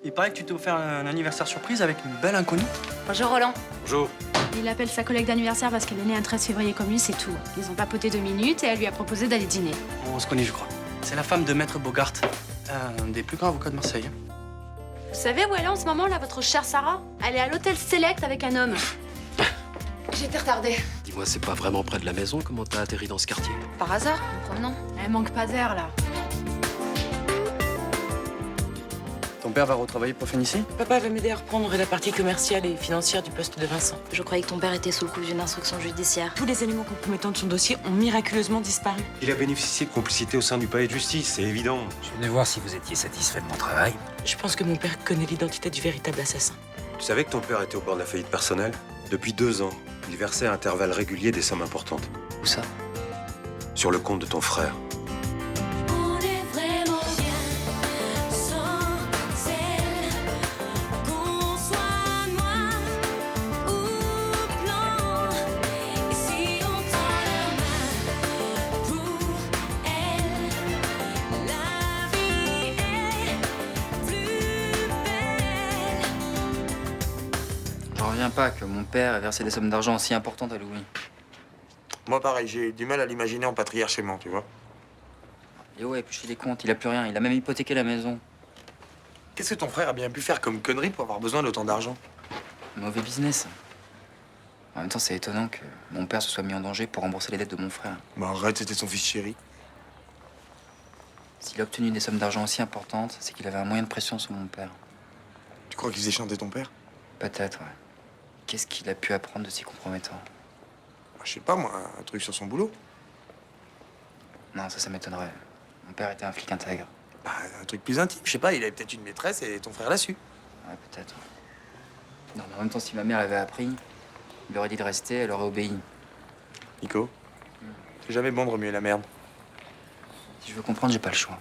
Il paraît que tu t'es offert un anniversaire surprise avec une belle inconnue. Bonjour Roland. Bonjour. Il appelle sa collègue d'anniversaire parce qu'elle est née un 13 février comme lui, c'est tout. Ils ont papoté 2 minutes et elle lui a proposé d'aller dîner. On se connaît, je crois. C'est la femme de Maître Bogart, un des plus grands avocats de Marseille. Vous savez où elle est en ce moment, là, votre chère Sarah? Elle est à l'hôtel Select avec un homme. J'étais retardée. Dis-moi, c'est pas vraiment près de la maison? Comment t'as atterri dans ce quartier? Par hasard, en promenant. Elle manque pas d'air, là. Ton père va retravailler pour Fénicie? Papa va m'aider à reprendre la partie commerciale et financière du poste de Vincent. Je croyais que ton père était sous le coup d'une instruction judiciaire. Tous les éléments compromettants de son dossier ont miraculeusement disparu. Il a bénéficié de complicité au sein du palais de justice, c'est évident. Je venais voir si vous étiez satisfait de mon travail. Je pense que mon père connaît l'identité du véritable assassin. Tu savais que ton père était au bord de la faillite personnelle? Depuis 2 ans, il versait à intervalles réguliers des sommes importantes. Où ça? Sur le compte de ton frère. On est vraiment bien sans celle qu'on soit noir ou blanc. Et si on tend la main pour elle, la vie est plus belle. J'en reviens pas que mon père ait versé des sommes d'argent aussi importantes à Louis. Moi, pareil, j'ai du mal à l'imaginer en patriarchement, tu vois. Léo a épluché les comptes, il a plus rien, il a même hypothéqué la maison. Qu'est-ce que ton frère a bien pu faire comme connerie pour avoir besoin d'autant d'argent? Mauvais business. En même temps, c'est étonnant que mon père se soit mis en danger pour rembourser les dettes de mon frère. Bah arrête, c'était son fils chéri. S'il a obtenu des sommes d'argent aussi importantes, c'est qu'il avait un moyen de pression sur mon père. Tu crois qu'il faisait chanter ton père? Peut-être, ouais. Qu'est-ce qu'il a pu apprendre de si compromettant? Bah, je sais pas, moi, un truc sur son boulot. Non, ça m'étonnerait. Mon père était un flic intègre. Bah, un truc plus intime, je sais pas, il avait peut-être une maîtresse et ton frère l'a su. Ouais, peut-être. Non, mais en même temps, si ma mère l'avait appris, il aurait dit de rester, elle aurait obéi. Nico, c'est jamais bon de remuer la merde. Si je veux comprendre, j'ai pas le choix.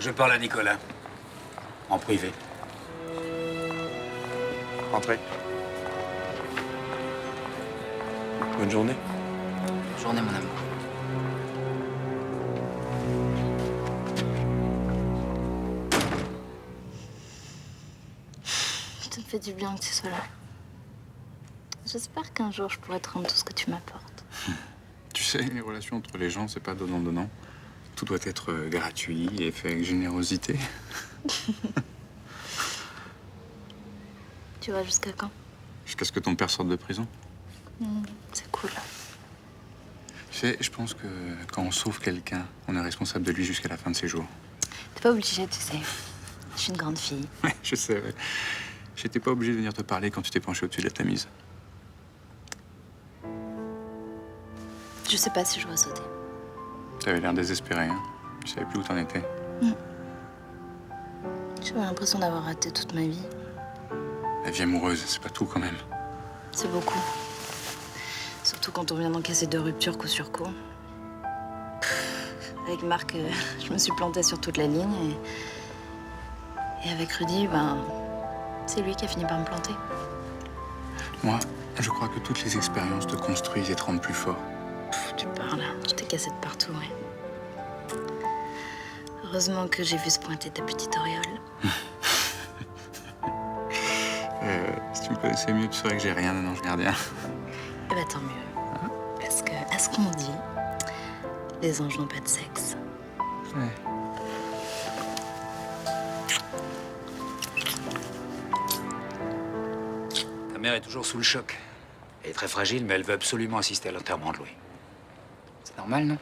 Je parle à Nicolas. En privé. Rentrez. Bonne journée. Bonne journée, mon amour. Ça me fait du bien que tu sois là. J'espère qu'un jour je pourrai te rendre tout ce que tu m'apportes. Tu sais, les relations entre les gens, c'est pas donnant-donnant. Tout doit être gratuit et fait avec générosité. Tu vas jusqu'à quand? Jusqu'à ce que ton père sorte de prison. C'est cool. Tu sais, je pense que quand on sauve quelqu'un, on est responsable de lui jusqu'à la fin de ses jours. T'es pas obligé, tu sais. Je suis une grande fille. Ouais, je sais, ouais. J'étais pas obligé de venir te parler quand tu t'es penché au-dessus de la Tamise. Je sais pas si je dois sauter. T'avais l'air désespéré, hein. Je savais plus où t'en étais. J'avais l'impression d'avoir raté toute ma vie. La vie amoureuse, c'est pas tout quand même. C'est beaucoup. Surtout quand on vient d'encaisser 2 ruptures coup sur coup. Avec Marc, je me suis plantée sur toute la ligne. Et avec Rudy, ben, c'est lui qui a fini par me planter. Moi, je crois que toutes les expériences te construisent et te rendent plus fort. Tu parles, je t'ai cassé de partout, ouais. Heureusement que j'ai vu se pointer ta petite auréole. Si tu me connaissais mieux, tu saurais que j'ai rien d'un ange gardien. Eh ben tant mieux. Parce que, à ce qu'on dit, les anges n'ont pas de sexe. Ouais. Ta mère est toujours sous le choc. Elle est très fragile, mais elle veut absolument assister à l'enterrement de Louis. C'est normal, non?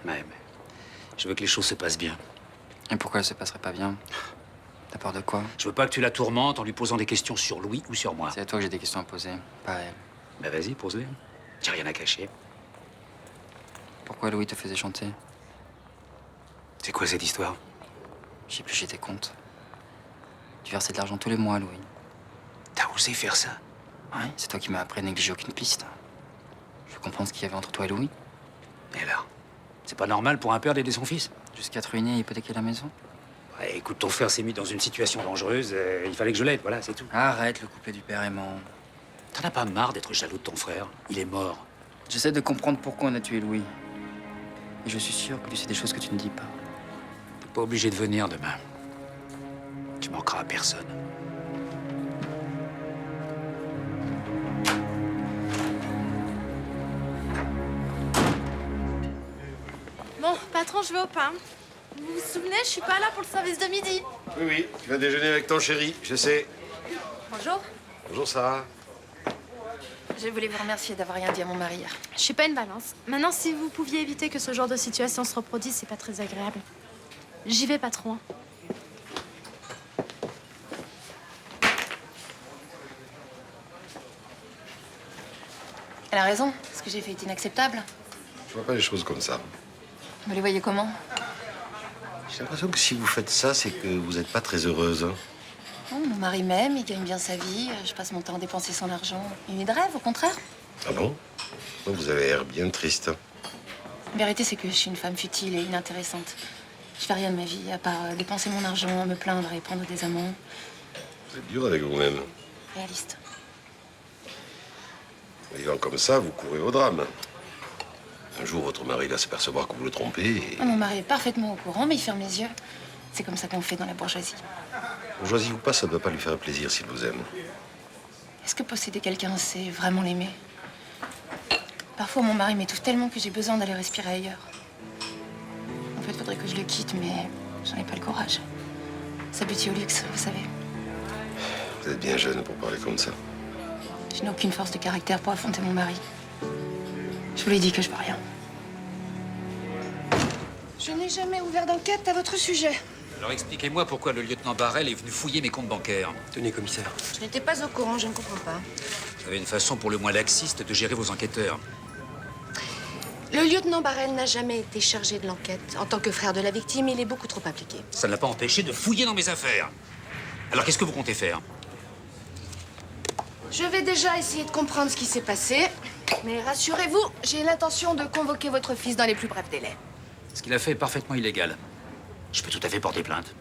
Ouais, mais je veux que les choses se passent bien. Et pourquoi elle se passerait pas bien? T'as peur de quoi? Je veux pas que tu la tourmentes en lui posant des questions sur Louis ou sur moi. C'est à toi que j'ai des questions à poser, pas à elle. Bah vas-y, pose-les. J'ai rien à cacher. Pourquoi Louis te faisait chanter? C'est quoi cette histoire? J'ai épluché tes comptes. Tu versais de l'argent tous les mois, Louis. T'as osé faire ça? Ouais, c'est toi qui m'as appris à négliger aucune piste. Je veux comprendre ce qu'il y avait entre toi et Louis. Et alors? C'est pas normal pour un père d'aider son fils? Jusqu'à te ruiner et hypothéquer la maison? Ouais, écoute, ton frère s'est mis dans une situation dangereuse. Il fallait que je l'aide, voilà, c'est tout. Arrête le couplet du père aimant. T'en as pas marre d'être jaloux de ton frère? Il est mort. J'essaie de comprendre pourquoi on a tué Louis. Et je suis sûr que tu sais des choses que tu ne dis pas. T'es pas obligé de venir demain. Tu manqueras à personne. Bon, patron, je vais au pain. Vous vous souvenez, je suis pas là pour le service de midi. Oui, oui, tu vas déjeuner avec ton chéri, je sais. Bonjour. Bonjour, Sarah. Je voulais vous remercier d'avoir rien dit à mon mari hier. Je suis pas une balance. Maintenant, si vous pouviez éviter que ce genre de situation se reproduise, c'est pas très agréable. J'y vais, patron. Elle a raison, ce que j'ai fait est inacceptable. Je vois pas les choses comme ça. Vous les voyez comment? J'ai l'impression que si vous faites ça, c'est que vous n'êtes pas très heureuse. Hein. Non, mon mari m'aime, il gagne bien sa vie, je passe mon temps à dépenser son argent. Une vie de rêve, au contraire. Ah bon? Donc vous avez l'air bien triste. La vérité, c'est que je suis une femme futile et inintéressante. Je fais rien de ma vie, à part dépenser mon argent, me plaindre et prendre des amants. Vous êtes dur avec vous-même. Réaliste. Vivant comme ça, vous courez au drame. Un jour, votre mari va s'apercevoir que vous le trompez et... Ah, mon mari est parfaitement au courant, mais il ferme les yeux. C'est comme ça qu'on fait dans la bourgeoisie. Bourgeoisie ou pas, ça ne doit pas lui faire plaisir s'il vous aime. Est-ce que posséder quelqu'un, c'est vraiment l'aimer? Parfois, mon mari m'étouffe tellement que j'ai besoin d'aller respirer ailleurs. En fait, il faudrait que je le quitte, mais j'en ai pas le courage. S'habituer au luxe, vous savez. Vous êtes bien jeune pour parler comme ça. Je n'ai aucune force de caractère pour affronter mon mari. Je vous l'ai dit que je veux rien. Je n'ai jamais ouvert d'enquête à votre sujet. Alors expliquez-moi pourquoi le lieutenant Barrel est venu fouiller mes comptes bancaires. Tenez, commissaire. Je n'étais pas au courant, je ne comprends pas. Vous avez une façon pour le moins laxiste de gérer vos enquêteurs. Le lieutenant Barrel n'a jamais été chargé de l'enquête. En tant que frère de la victime, il est beaucoup trop impliqué. Ça ne l'a pas empêché de fouiller dans mes affaires. Alors qu'est-ce que vous comptez faire? Je vais déjà essayer de comprendre ce qui s'est passé. Mais rassurez-vous, j'ai l'intention de convoquer votre fils dans les plus brefs délais. Ce qu'il a fait est parfaitement illégal. Je peux tout à fait porter plainte.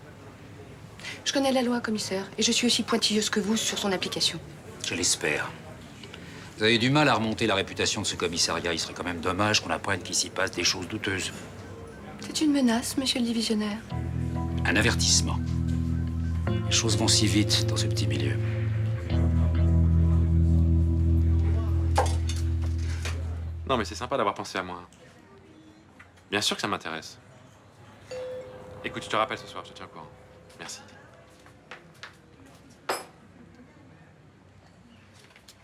Je connais la loi, commissaire, et je suis aussi pointilleuse que vous sur son application. Je l'espère. Vous avez du mal à remonter la réputation de ce commissariat. Il serait quand même dommage qu'on apprenne qu'il s'y passe des choses douteuses. C'est une menace, monsieur le divisionnaire. Un avertissement. Les choses vont si vite dans ce petit milieu. Non, mais c'est sympa d'avoir pensé à moi. Bien sûr que ça m'intéresse. Écoute, je te rappelle ce soir, je te tiens au courant. Merci.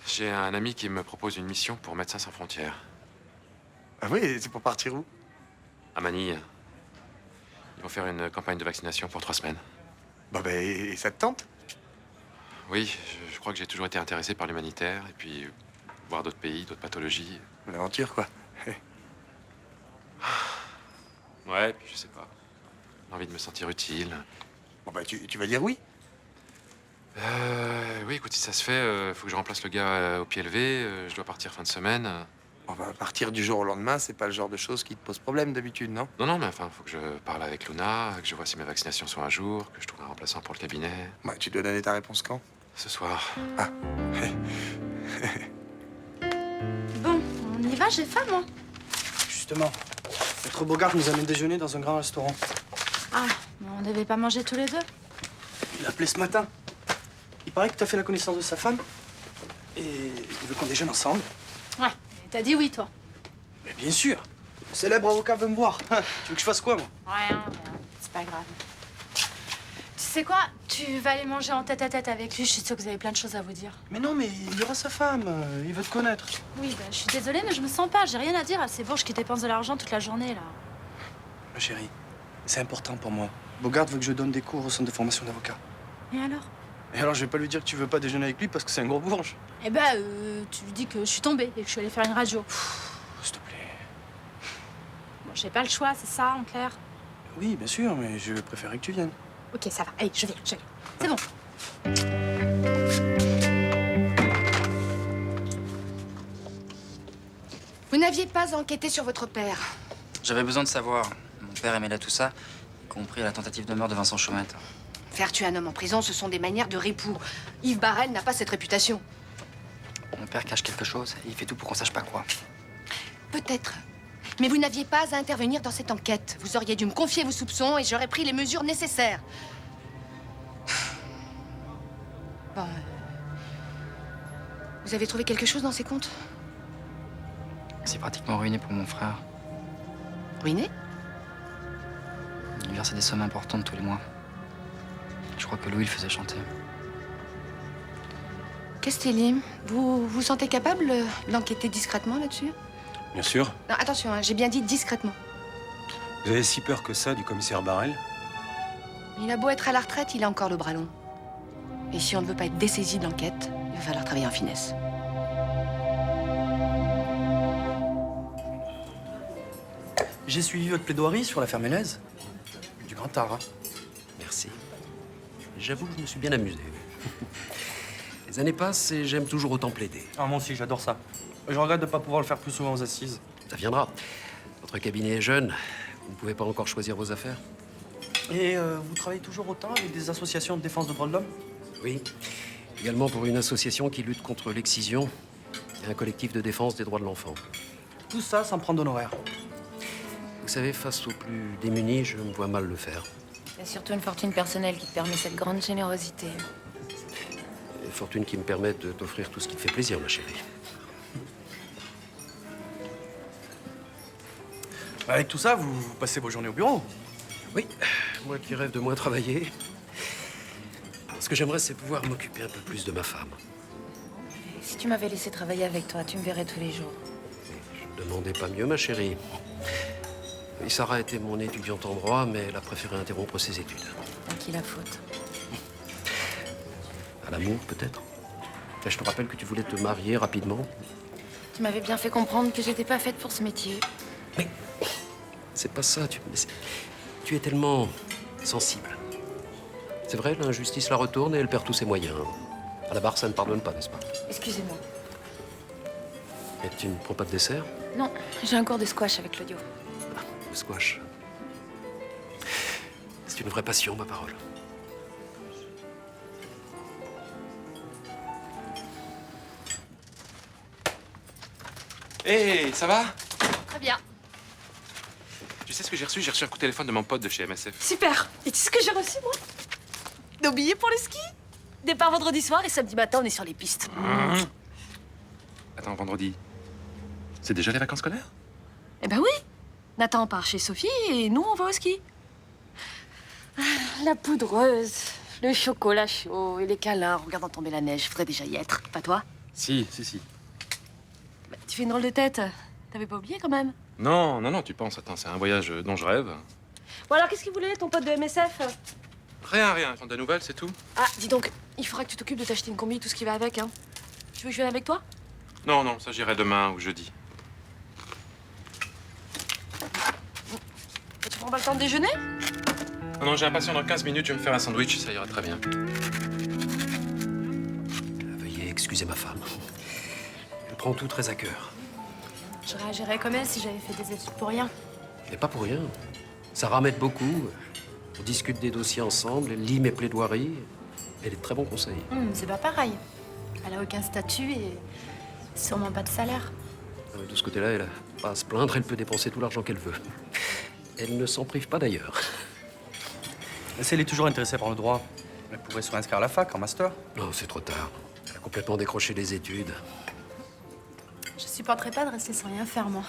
J'ai un ami qui me propose une mission pour Médecins Sans Frontières. Ah oui, c'est pour partir où? À Manille. Ils vont faire une campagne de vaccination pour 3 semaines. Bah, et ça te tente? Oui, je crois que j'ai toujours été intéressé par l'humanitaire et puis voir d'autres pays, d'autres pathologies. L'aventure, quoi. Ouais, puis je sais pas. L'envie de me sentir utile. Bon, bah, tu vas dire oui? Oui, écoute, si ça se fait, faut que je remplace le gars au pied levé. Je dois partir fin de semaine. Bon, bah, partir du jour au lendemain, c'est pas le genre de choses qui te pose problème d'habitude, non? Non, mais enfin, faut que je parle avec Luna, que je vois si mes vaccinations sont à jour, que je trouve un remplaçant pour le cabinet. Bah, tu dois donner ta réponse quand? Ce soir. Ah. Bon, on y va, j'ai faim, moi. Justement, Maître Bogart nous amène déjeuner dans un grand restaurant. Ah, mais on devait pas manger tous les deux. Il a appelé ce matin. Il paraît que tu as fait la connaissance de sa femme. Et il veut qu'on déjeune ensemble. Ouais, et t'as dit oui, toi. Mais bien sûr. Le célèbre avocat veut me voir. Tu veux que je fasse quoi, moi? Ouais, c'est pas grave. Tu sais quoi? Tu vas aller manger en tête-à-tête avec lui. Je suis sûre que vous avez plein de choses à vous dire. Mais non, mais il y aura sa femme. Il veut te connaître. Oui, bah, je suis désolée, mais je me sens pas. J'ai rien à dire à ces bourges qui dépensent de l'argent toute la journée, là. Ma chérie, c'est important pour moi. Bogart veut que je donne des cours au centre de formation d'avocat. Et alors? Et alors, je vais pas lui dire que tu veux pas déjeuner avec lui parce que c'est un gros bourge. Eh ben, tu lui dis que je suis tombée et que je suis allée faire une radio. S'il te plaît. Bon, j'ai pas le choix, c'est ça, en clair? Oui, bien sûr, mais je préférais que tu viennes. Ok, ça va. Allez, je viens. C'est bon. Vous n'aviez pas enquêté sur votre père. J'avais besoin de savoir. Mon père aimait là tout ça, y compris la tentative de meurtre de Vincent Chaumette. Faire tuer un homme en prison, ce sont des manières de ripou. Yves Barrel n'a pas cette réputation. Mon père cache quelque chose et il fait tout pour qu'on sache pas quoi. Peut-être. Mais vous n'aviez pas à intervenir dans cette enquête. Vous auriez dû me confier vos soupçons et j'aurais pris les mesures nécessaires. Bon. Vous avez trouvé quelque chose dans ces comptes? C'est pratiquement ruiné pour mon frère. Ruiné? Il versait des sommes importantes tous les mois. Je crois que Louis le faisait chanter. Castelli, vous vous sentez capable d'enquêter discrètement là-dessus? Bien sûr. Non, attention, hein, j'ai bien dit discrètement. Vous avez si peur que ça du commissaire Barrel? Il a beau être à la retraite, il a encore le bras long. Et si on ne veut pas être dessaisi de l'enquête, il va falloir travailler en finesse. J'ai suivi votre plaidoirie sur l'affaire Mélez. Du grand art, hein. Merci. J'avoue que je me suis bien amusé. Les années passent et j'aime toujours autant plaider. Ah, moi aussi, j'adore ça. Je regrette de ne pas pouvoir le faire plus souvent aux assises. Ça viendra. Votre cabinet est jeune. Vous ne pouvez pas encore choisir vos affaires. Et vous travaillez toujours autant avec des associations de défense des droits de l'homme? Oui. Également pour une association qui lutte contre l'excision et un collectif de défense des droits de l'enfant. Tout ça sans prendre d'honoraires. Vous savez, face aux plus démunis, je me vois mal le faire. Il y a surtout une fortune personnelle qui te permet cette grande générosité. Une fortune qui me permet de t'offrir tout ce qui te fait plaisir, ma chérie. Avec tout ça, vous passez vos journées au bureau? Oui, moi qui rêve de moins travailler. Ce que j'aimerais, c'est pouvoir m'occuper un peu plus de ma femme. Si tu m'avais laissé travailler avec toi, tu me verrais tous les jours. Je ne demandais pas mieux, ma chérie. Oui, Sarah était mon étudiante en droit, mais elle a préféré interrompre ses études. À qui la faute? À l'amour, peut-être. Et je te rappelle que tu voulais te marier rapidement. Tu m'avais bien fait comprendre que j'étais pas faite pour ce métier. C'est pas ça, tu es tellement sensible. C'est vrai, l'injustice la retourne et elle perd tous ses moyens. À la barre, ça ne pardonne pas, n'est-ce pas? Excusez-moi. Et tu ne prends pas de dessert? Non, j'ai un cours de squash avec Claudio. Le squash. C'est une vraie passion, ma parole. Hé, ça va? Très bien. Tu sais ce que j'ai reçu? J'ai reçu un coup de téléphone de mon pote de chez MSF. Super. Et tu sais ce que j'ai reçu, moi? Nos billets pour le ski. Départ vendredi soir et samedi matin, on est sur les pistes. Attends, vendredi. C'est déjà les vacances scolaires? Eh ben oui. Nathan part chez Sophie et nous, on va au ski. Ah, la poudreuse, le chocolat chaud et les câlins en regardant tomber la neige. Je voudrais déjà y être. Pas toi? Si. Bah, tu fais une drôle de tête. T'avais pas oublié quand même? Non, tu penses. Attends, c'est un voyage dont je rêve. Bon alors, qu'est-ce qu'il voulait, ton pote de MSF? Rien. Prendre des nouvelles, c'est tout. Ah, dis donc, il faudra que tu t'occupes de t'acheter une combi, tout ce qui va avec, hein. Tu veux que je vienne avec toi? Non, ça j'irai demain ou jeudi. Et tu prends pas le temps de déjeuner? Non, j'ai un patient dans 15 minutes, je vais me faire un sandwich, ça ira très bien. Veuillez excuser ma femme. Elle prend tout très à cœur. Je réagirais comme elle si j'avais fait des études pour rien. Mais pas pour rien. Sarah m'aide beaucoup. On discute des dossiers ensemble, elle lit mes plaidoiries. Elle est de très bons conseils. C'est pas pareil. Elle a aucun statut et sûrement pas de salaire. De ce côté-là, elle n'a pas à se plaindre, elle peut dépenser tout l'argent qu'elle veut. Elle ne s'en prive pas d'ailleurs. Si elle est toujours intéressée par le droit, elle pourrait se réinscrire à la fac en master. Non, c'est trop tard. Elle a complètement décroché les études. Je supporterais pas de rester sans rien faire, moi.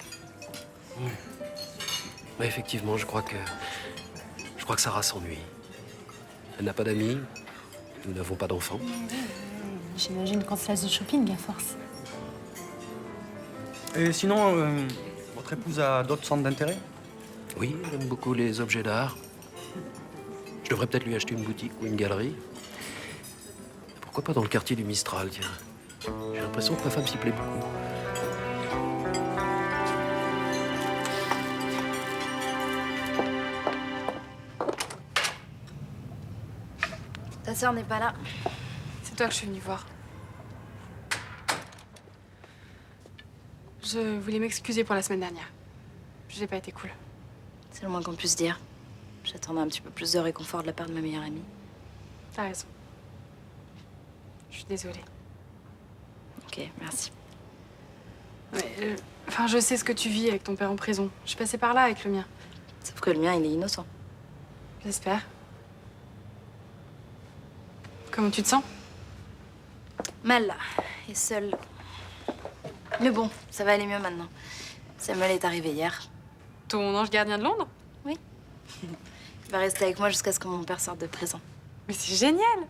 Mais effectivement, je crois que Sarah s'ennuie. Elle n'a pas d'amis. Nous n'avons pas d'enfants. J'imagine qu'on se laisse du shopping à force. Et sinon, votre épouse a d'autres centres d'intérêt? Oui, elle aime beaucoup les objets d'art. Je devrais peut-être lui acheter une boutique ou une galerie. Pourquoi pas dans le quartier du Mistral, tiens. J'ai l'impression que ma femme s'y plaît beaucoup. Ta sœur n'est pas là. C'est toi que je suis venue voir. Je voulais m'excuser pour la semaine dernière. J'ai pas été cool. C'est le moins qu'on puisse dire. J'attendais un petit peu plus de réconfort de la part de ma meilleure amie. T'as raison. Je suis désolée. Ok. Ok, merci. Ouais, enfin, je sais ce que tu vis avec ton père en prison. Je suis passée par là avec le mien. Sauf que le mien, il est innocent. J'espère. Comment tu te sens? Mal, là. Et seule. Mais bon, ça va aller mieux maintenant. Samuel est arrivé hier. Ton ange gardien de Londres? Oui. Il va rester avec moi jusqu'à ce que mon père sorte de prison. Mais c'est génial!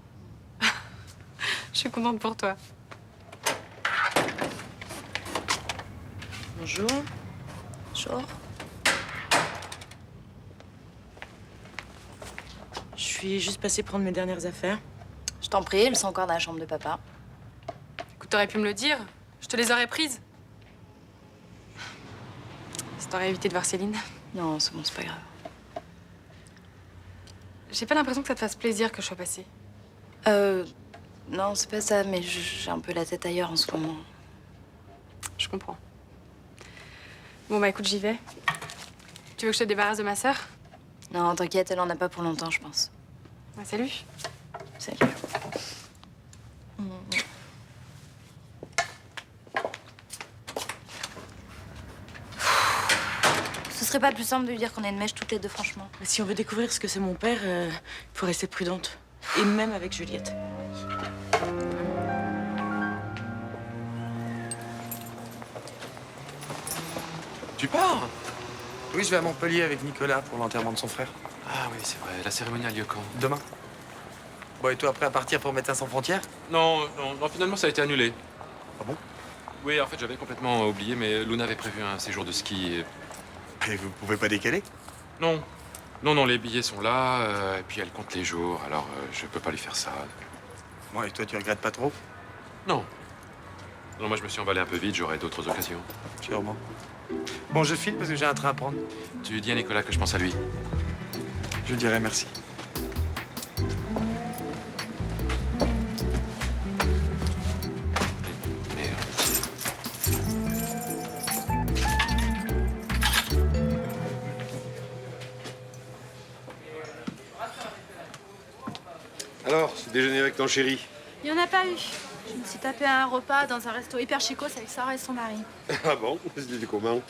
Je suis contente pour toi. Bonjour. Bonjour. Je suis juste passée prendre mes dernières affaires. Je t'en prie, elles sont encore dans la chambre de papa. Écoute, t'aurais pu me le dire. Je te les aurais prises. Ça t'aurait évité de voir Céline. Non, c'est bon, c'est pas grave. J'ai pas l'impression que ça te fasse plaisir que je sois passée. Non, c'est pas ça, mais j'ai un peu la tête ailleurs en ce moment. Je comprends. Bon, bah écoute, j'y vais. Tu veux que je te débarrasse de ma sœur? Non, t'inquiète, elle en a pas pour longtemps, je pense. Ouais, salut. Salut. Ce serait pas plus simple de lui dire qu'on a une mèche toutes les deux, franchement. Mais si on veut découvrir ce que c'est mon père, faut rester prudente. Et même avec Juliette. Tu pars? Oui, je vais à Montpellier avec Nicolas pour l'enterrement de son frère. Ah oui, c'est vrai. La cérémonie a lieu quand? Demain. Bon, et toi, prêt à partir pour Médecins sans frontières? Non, finalement, ça a été annulé. Ah bon? Oui, en fait, j'avais complètement oublié, mais Luna avait prévu un séjour de ski. Et vous pouvez pas décaler? Non. Non, les billets sont là, et puis elle compte les jours, alors je peux pas lui faire ça. Bon, et toi, tu regrettes pas trop? Non. Non, moi, je me suis emballé un peu vite, j'aurai d'autres occasions. Sûrement. Bon, je file parce que j'ai un train à prendre. Tu dis à Nicolas que je pense à lui. Je dirai merci. Alors, c'est déjeuner avec ton chéri. Il n'y en a pas eu. Je me suis tapé un repas dans un resto hyper chicos avec Sarah et son mari. Ah bon? C'était comment?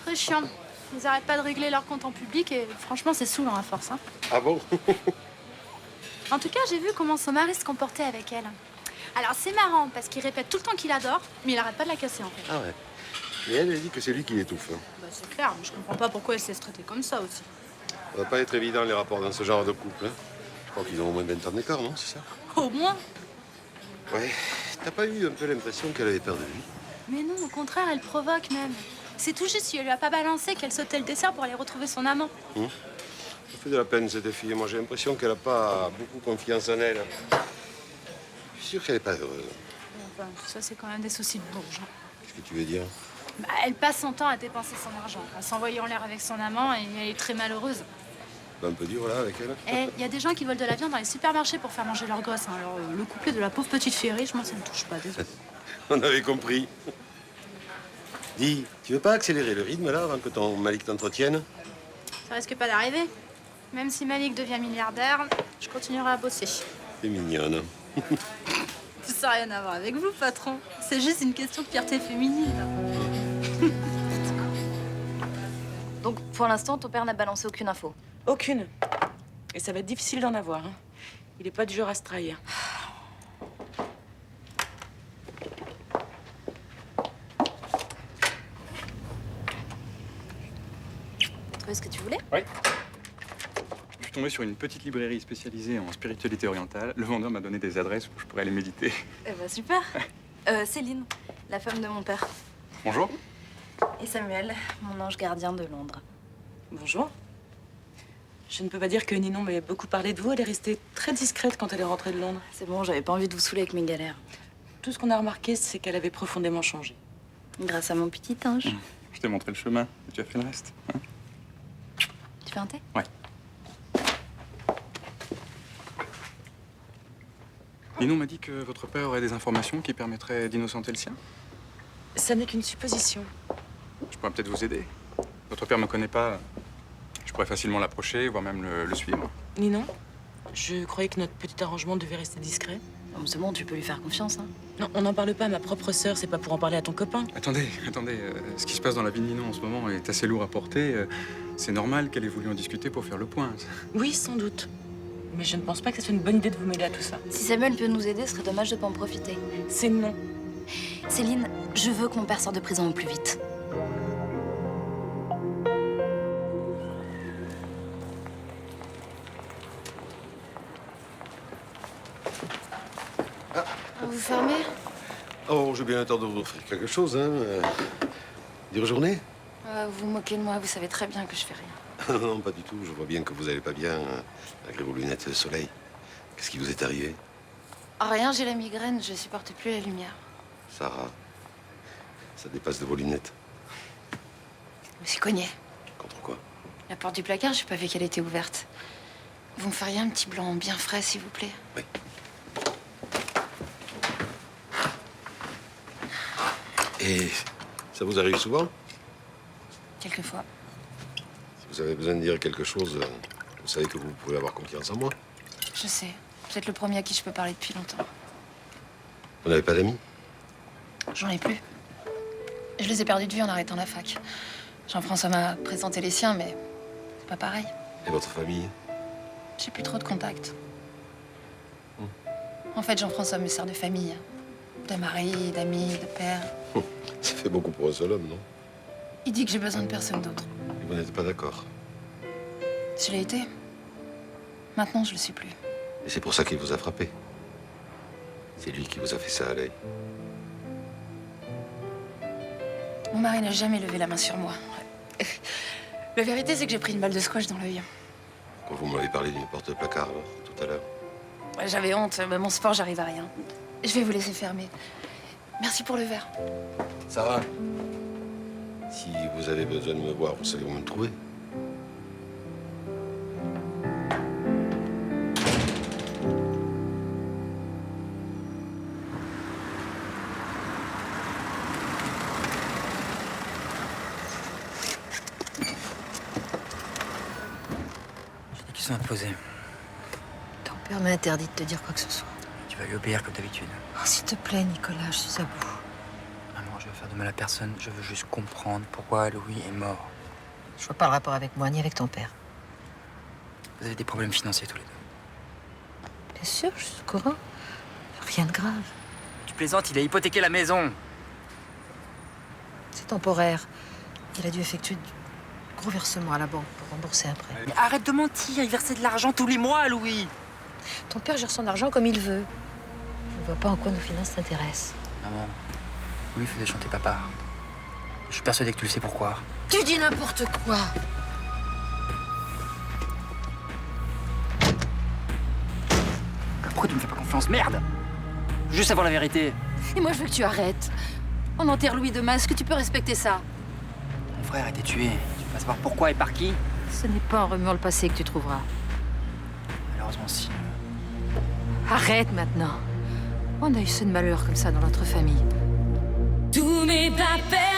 Très chiant. Ils arrêtent pas de régler leur compte en public et franchement, c'est saoulant à force. Hein. Ah bon? En tout cas, j'ai vu comment son mari se comportait avec elle. Alors, c'est marrant parce qu'il répète tout le temps qu'il adore, mais il arrête pas de la casser en fait. Ah ouais. Et elle dit que c'est lui qui l'étouffe. Bah, c'est clair, mais je comprends pas pourquoi elle s'est traiter comme ça aussi. Ça va pas être évident les rapports dans ce genre de couple. Hein. Je crois qu'ils ont au moins 20 ans d'écart, non? C'est ça? Au moins. Ouais. T'as pas eu un peu l'impression qu'elle avait peur de lui? Mais non, au contraire, elle provoque même. C'est tout juste si elle lui a pas balancé qu'elle sautait le dessert pour aller retrouver son amant. Ça fait de la peine, cette fille. Moi, j'ai l'impression qu'elle a pas beaucoup confiance en elle. Je suis sûr qu'elle est pas heureuse. Enfin, ça, c'est quand même des soucis de bourge. Hein. Qu'est-ce que tu veux dire? Bah, elle passe son temps à dépenser son argent, à s'envoyer en l'air avec son amant et elle est très malheureuse. C'est un peu dur, là, avec elle. Et il y a des gens qui volent de la viande dans les supermarchés pour faire manger leurs gosses. Hein. Alors, le couplet de la pauvre petite fille riche, moi, ça me touche pas, désolé. On avait compris. Dis, tu veux pas accélérer le rythme, là, avant que ton Malik t'entretienne? Ça risque pas d'arriver. Même si Malik devient milliardaire, je continuerai à bosser. T'es mignonne. Ça n'a rien à voir avec vous, patron. C'est juste une question de fierté féminine. Donc, pour l'instant, ton père n'a balancé aucune info. Aucune. Et ça va être difficile d'en avoir. Hein. Il est pas du genre à se trahir. T'as trouvé ce que tu voulais? Oui. Je suis tombé sur une petite librairie spécialisée en spiritualité orientale. Le vendeur m'a donné des adresses où je pourrais aller méditer. Eh ben, super. Céline, la femme de mon père. Bonjour. Et Samuel, mon ange gardien de Londres. Bonjour. Je ne peux pas dire que Ninon m'ait beaucoup parlé de vous. Elle est restée très discrète quand elle est rentrée de Londres. C'est bon, j'avais pas envie de vous saouler avec mes galères. Tout ce qu'on a remarqué, c'est qu'elle avait profondément changé. Grâce à mon petit ange. Je t'ai montré le chemin et tu as fait le reste. Hein? Tu fais un thé? Ouais. Ninon m'a dit que votre père aurait des informations qui permettraient d'innocenter le sien. Ça n'est qu'une supposition. Je pourrais peut-être vous aider. Votre père me connaît pas. Je pourrais facilement l'approcher, voire même le suivre. Ninon, je croyais que notre petit arrangement devait rester discret. Non, c'est bon, tu peux lui faire confiance, hein. Non, on n'en parle pas à ma propre sœur, c'est pas pour en parler à ton copain. Attendez, ce qui se passe dans la vie de Ninon en ce moment est assez lourd à porter. C'est normal qu'elle ait voulu en discuter pour faire le point. Oui, sans doute. Mais je ne pense pas que ce soit une bonne idée de vous mêler à tout ça. Si Samuel peut nous aider, ce serait dommage de pas en profiter. C'est non. Céline, je veux que mon père sorte de prison au plus vite. Vous fermez? Oh, j'ai bien le temps de vous offrir quelque chose, hein. Dire journée? Vous vous moquez de moi, vous savez très bien que je fais rien. Non, pas du tout. Je vois bien que vous allez pas bien, malgré vos lunettes de soleil. Qu'est-ce qui vous est arrivé? Rien, j'ai la migraine, je supporte plus la lumière. Sarah, ça dépasse de vos lunettes. Je me suis cognée. Contre quoi? La porte du placard, j'ai pas vu qu'elle était ouverte. Vous me feriez un petit blanc bien frais, s'il vous plaît? Oui. Et ça vous arrive souvent? Quelquefois. Si vous avez besoin de dire quelque chose, vous savez que vous pouvez avoir confiance en moi. Je sais. Vous êtes le premier à qui je peux parler depuis longtemps. Vous n'avez pas d'amis? J'en ai plus. Je les ai perdus de vue en arrêtant la fac. Jean-François m'a présenté les siens, mais c'est pas pareil. Et votre famille? J'ai plus trop de contacts. En fait, Jean-François me sert de famille. De mari, d'amis, de père. Ça fait beaucoup pour un seul homme, non? Il dit que j'ai besoin de personne d'autre. Et vous n'êtes pas d'accord? Je l'ai été. Maintenant, je le suis plus. Et c'est pour ça qu'il vous a frappé. C'est lui qui vous a fait ça à l'œil. Mon mari n'a jamais levé la main sur moi. La vérité, c'est que j'ai pris une balle de squash dans l'œil. Quand vous m'avez parlé d'une porte de placard, tout à l'heure. J'avais honte, mais mon sport, j'arrive à rien. Je vais vous laisser fermer. Merci pour le verre. Sarah, si vous avez besoin de me voir, vous savez où me trouver. J'ai dit qu'ils sont imposés. Ton père m'a interdit de te dire quoi que ce soit. Tu vas lui obéir comme d'habitude. Oh, s'il te plaît, Nicolas, je suis à bout. Maman, je veux faire de mal à personne. Je veux juste comprendre pourquoi Louis est mort. Je vois pas le rapport avec moi, ni avec ton père. Vous avez des problèmes financiers tous les deux. Bien sûr, je suis au courant. Rien de grave. Tu plaisantes, il a hypothéqué la maison. C'est temporaire. Il a dû effectuer de gros versements à la banque pour rembourser un prêt. Mais arrête de mentir, il versait de l'argent tous les mois, Louis. Ton père gère son argent comme il veut. Je ne vois pas en quoi nos finances t'intéressent. Maman, Louis faisait chanter papa. Je suis persuadé que tu le sais pourquoi. Tu dis n'importe quoi. Pourquoi tu me fais pas confiance? Merde! Juste savoir la vérité. Et moi, je veux que tu arrêtes. On enterre Louis demain. Est-ce que tu peux respecter ça? Mon frère a été tué. Tu veux pas savoir pourquoi et par qui? Ce n'est pas en remuant le passé que tu trouveras. Malheureusement, si. Arrête maintenant. On a eu ce de malheur comme ça dans notre famille. Tous mes papels.